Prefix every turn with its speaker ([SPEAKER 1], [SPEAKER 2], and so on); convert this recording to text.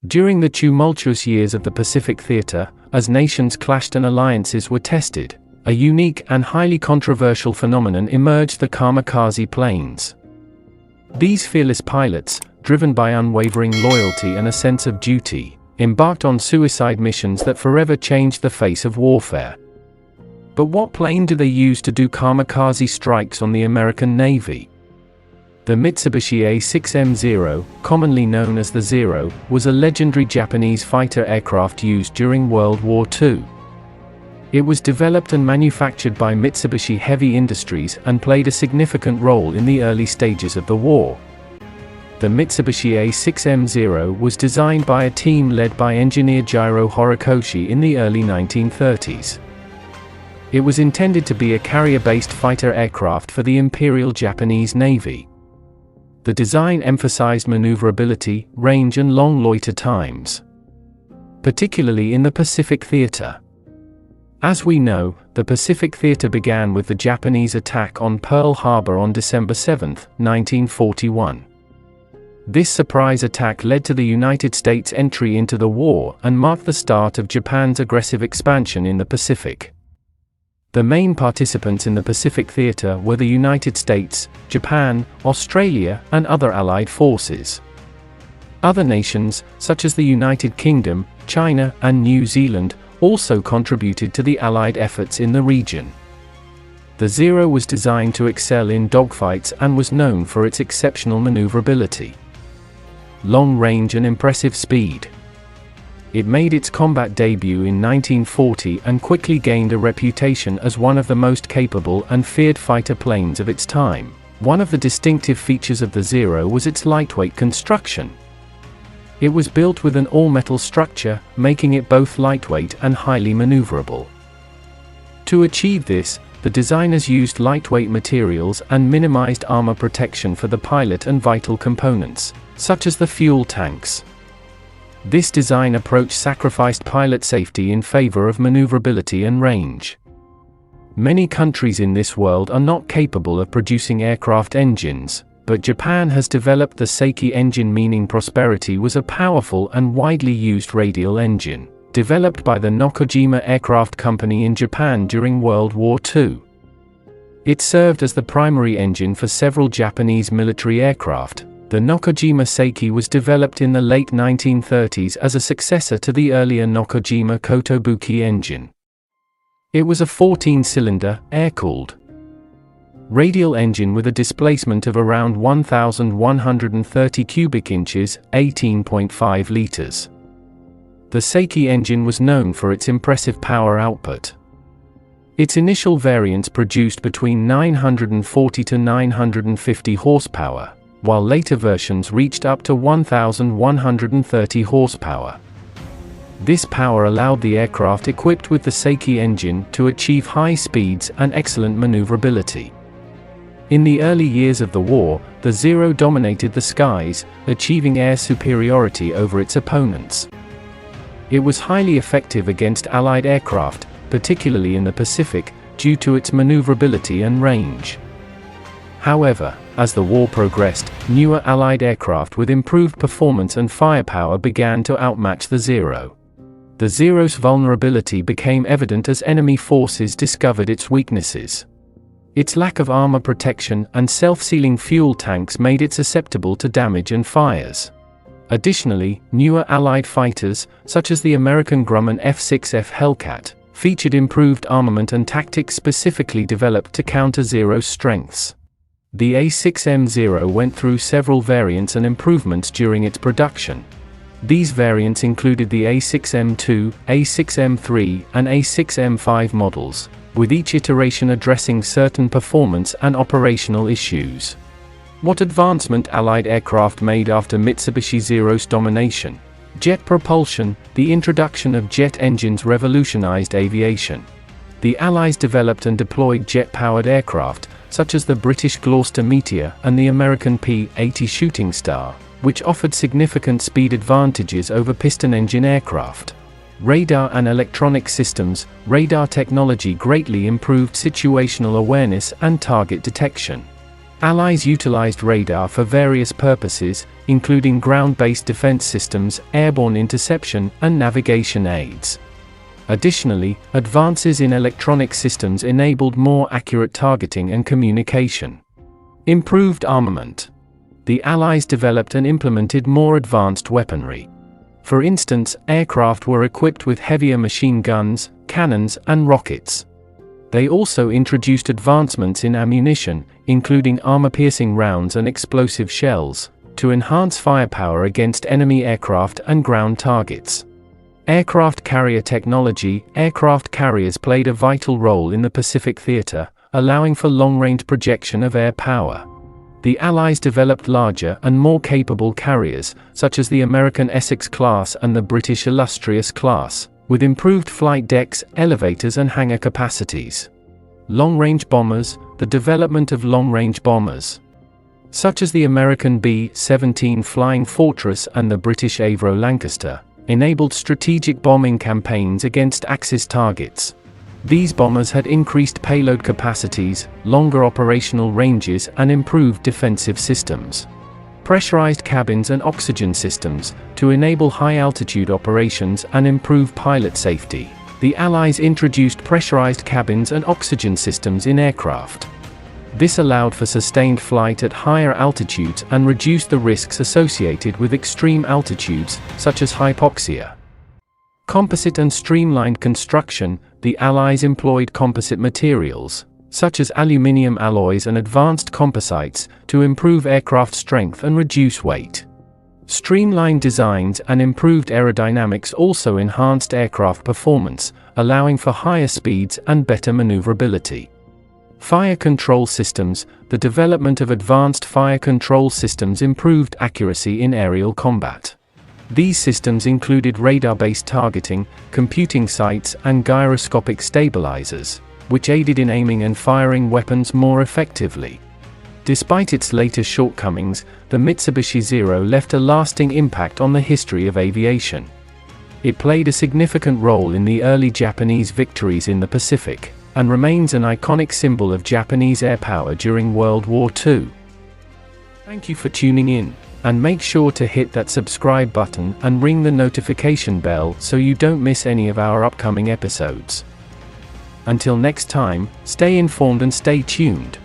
[SPEAKER 1] During the tumultuous years of the Pacific Theater, as nations clashed and alliances were tested, a unique and highly controversial phenomenon emerged: the kamikaze planes. These fearless pilots, driven by unwavering loyalty and a sense of duty, embarked on suicide missions that forever changed the face of warfare. But what plane do they use to do kamikaze strikes on the American Navy? The Mitsubishi A6M Zero, commonly known as the Zero, was a legendary Japanese fighter aircraft used during World War II. It was developed and manufactured by Mitsubishi Heavy Industries and played a significant role in the early stages of the war. The Mitsubishi A6M Zero was designed by a team led by engineer Jiro Horikoshi in the early 1930s. It was intended to be a carrier-based fighter aircraft for the Imperial Japanese Navy. The design emphasized maneuverability, range and long loiter times, particularly in the Pacific Theater. As we know, the Pacific Theater began with the Japanese attack on Pearl Harbor on December 7, 1941. This surprise attack led to the United States' entry into the war and marked the start of Japan's aggressive expansion in the Pacific. The main participants in the Pacific Theater were the United States, Japan, Australia, and other allied forces. Other nations, such as the United Kingdom, China, and New Zealand, also contributed to the Allied efforts in the region. The Zero was designed to excel in dogfights and was known for its exceptional maneuverability, long range and impressive speed. It made its combat debut in 1940 and quickly gained a reputation as one of the most capable and feared fighter planes of its time. One of the distinctive features of the Zero was its lightweight construction. It was built with an all-metal structure, making it both lightweight and highly maneuverable. To achieve this, the designers used lightweight materials and minimized armor protection for the pilot and vital components, such as the fuel tanks. This design approach sacrificed pilot safety in favor of maneuverability and range. Many countries in this world are not capable of producing aircraft engines, but Japan has developed the Seiki engine, meaning prosperity was a powerful and widely used radial engine, developed by the Nakajima Aircraft Company in Japan during World War II. It served as the primary engine for several Japanese military aircraft. The Nakajima Seiki was developed in the late 1930s as a successor to the earlier Nakajima Kotobuki engine. It was a 14-cylinder, air-cooled, radial engine with a displacement of around 1,130 cubic inches, 18.5 liters. The Seiki engine was known for its impressive power output. Its initial variants produced between 940 to 950 horsepower, while later versions reached up to 1,130 horsepower. This power allowed the aircraft equipped with the Seiki engine to achieve high speeds and excellent maneuverability. In the early years of the war, the Zero dominated the skies, achieving air superiority over its opponents. It was highly effective against Allied aircraft, particularly in the Pacific, due to its maneuverability and range. However, as the war progressed, newer Allied aircraft with improved performance and firepower began to outmatch the Zero. The Zero's vulnerability became evident as enemy forces discovered its weaknesses. Its lack of armor protection and self-sealing fuel tanks made it susceptible to damage and fires. Additionally, newer Allied fighters, such as the American Grumman F6F Hellcat, featured improved armament and tactics specifically developed to counter Zero's strengths. The A6M Zero went through several variants and improvements during its production. These variants included the A6M2, A6M3 and A6M5 models, with each iteration addressing certain performance and operational issues. What advancement Allied aircraft made after Mitsubishi Zero's domination? Jet propulsion. The introduction of jet engines revolutionized aviation. The Allies developed and deployed jet-powered aircraft, such as the British Gloster Meteor and the American P-80 Shooting Star, which offered significant speed advantages over piston-engine aircraft. Radar and electronic systems. Radar technology greatly improved situational awareness and target detection. Allies utilized radar for various purposes, including ground-based defense systems, airborne interception, and navigation aids. Additionally, advances in electronic systems enabled more accurate targeting and communication. Improved armament. The Allies developed and implemented more advanced weaponry. For instance, aircraft were equipped with heavier machine guns, cannons, and rockets. They also introduced advancements in ammunition, including armor-piercing rounds and explosive shells, to enhance firepower against enemy aircraft and ground targets. Aircraft carrier technology. Aircraft carriers played a vital role in the Pacific theater, allowing for long-range projection of air power. The Allies developed larger and more capable carriers, such as the American Essex class and the British Illustrious class, with improved flight decks, elevators, and hangar capacities. Long-range bombers. The development of long-range bombers, such as the American B-17 Flying Fortress and the British Avro Lancaster, enabled strategic bombing campaigns against Axis targets. These bombers had increased payload capacities, longer operational ranges, and improved defensive systems. Pressurized cabins and oxygen systems, to enable high-altitude operations and improve pilot safety. The Allies introduced pressurized cabins and oxygen systems in aircraft. This allowed for sustained flight at higher altitudes and reduced the risks associated with extreme altitudes, such as hypoxia. Composite and streamlined construction. The Allies employed composite materials, such as aluminium alloys and advanced composites, to improve aircraft strength and reduce weight. Streamlined designs and improved aerodynamics also enhanced aircraft performance, allowing for higher speeds and better maneuverability. Fire control systems. The development of advanced fire control systems improved accuracy in aerial combat. These systems included radar-based targeting, computing sights, and gyroscopic stabilizers, which aided in aiming and firing weapons more effectively. Despite its later shortcomings, the Mitsubishi Zero left a lasting impact on the history of aviation. It played a significant role in the early Japanese victories in the Pacific, and remains an iconic symbol of Japanese air power during World War II. Thank you for tuning in, and make sure to hit that subscribe button and ring the notification bell so you don't miss any of our upcoming episodes. Until next time, stay informed and stay tuned.